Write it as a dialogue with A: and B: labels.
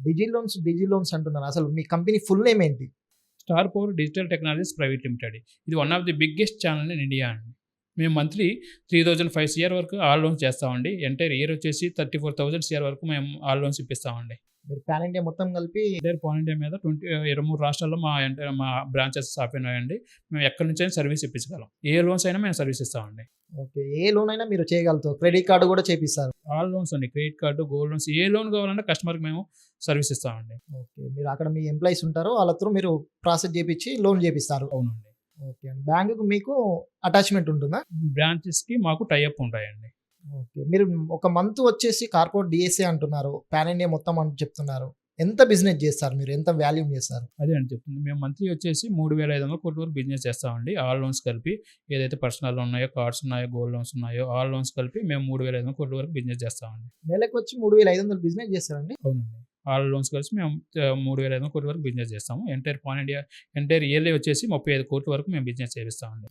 A: డిజి loans అంటున్నారు. అసలు మీ కంపెనీ ఫుల్ నేమ్ ఏంటి?
B: Star Power Digital Technologies Private Limited. ఇది one of the biggest channel in India అండి. మేము మంత్లీ 3005 CR వరకు ఆల్ లోన్స్ చేస్తామండి. ఎంటైర్ ఇయర్ వచ్చేసి 34,000 CR వరకు మేము ఆల్ లోన్స్ ఇప్పిస్తామండి.
A: మీరు పాన్ ఇండియా మొత్తం కలిపి
B: ఎంటైర్ పాన్ ఇండియా మీద 23 రాష్ట్రాల్లో మా బ్రాంచెస్ ఓపెన్ అయ్యాయండి. మేము ఎక్కడి నుంచైనా సర్వీస్ ఇప్పించగలం. ఏ లోన్స్ అయినా మేము సర్వీస్ ఇస్తామండి.
A: ఓకే. ఏ లోన్ అయినా మీరు చేయగలుగుతారు. క్రెడిట్ కార్డ్ కూడా చేపిస్తారు.
B: ఆల్ లోన్స్ అండి. క్రెడిట్ కార్డు, గోల్డ్ లోన్స్ ఏ లోన్ కావాలన్నా కస్టమర్కి మేము సర్వీస్ ఇస్తామండి.
A: ఓకే. మీరు అక్కడ మీ ఎంప్లాయీస్ ఉంటారు. వాళ్ళ త్రూ మీరు ప్రాసెస్ చేపిచ్చి లోన్ చేపిస్తారు.
B: అవునండి.
A: ఓకే అండి. బ్యాంకుకి మీకు అటాచ్‌మెంట్ ఉంటుందా?
B: బ్రాంచెస్‌కి మాకు టై అప్ ఉంటాయండి.
A: ఓకే. మీరు ఒక మంత్ వచ్చేసి కార్పొరేట్ డీఎస్ఏ అంటున్నారు. పాన్ ఇండియా మొత్తం అని చెప్తున్నారు. ఎంత బిజినెస్ చేస్తారు మీరు? ఎంత వాల్యూమ్ చేస్తారు?
B: అదే అండి చెప్తుంది. మేము మంత్లీ వచ్చేసి 3,500 కోట్ల వరకు బిజినెస్ చేస్తామండి. ఆల్ లోన్స్ కలిపి ఏదైతే పర్సనల్ ఉన్నాయో, కార్డ్స్ ఉన్నాయో, గోల్డ్ లోన్స్ ఉన్నాయో, ఆల్ లోన్స్ కలిపి మేము 3,500 కోట్ల వరకు బిజినెస్ చేస్తామండి.
A: నెలకొచ్చి 3,500 బిజినెస్ చేస్తారండి?
B: అవునండి. ఆల్ లోన్స్ కలిసి మేము 3,500 కోట్ల వరకు బిజినెస్ చేస్తాము. Entire pan India entire yearly వచ్చేసి 35 కోట్ల వరకు మేము బిజినెస్ చేపిస్తామండి.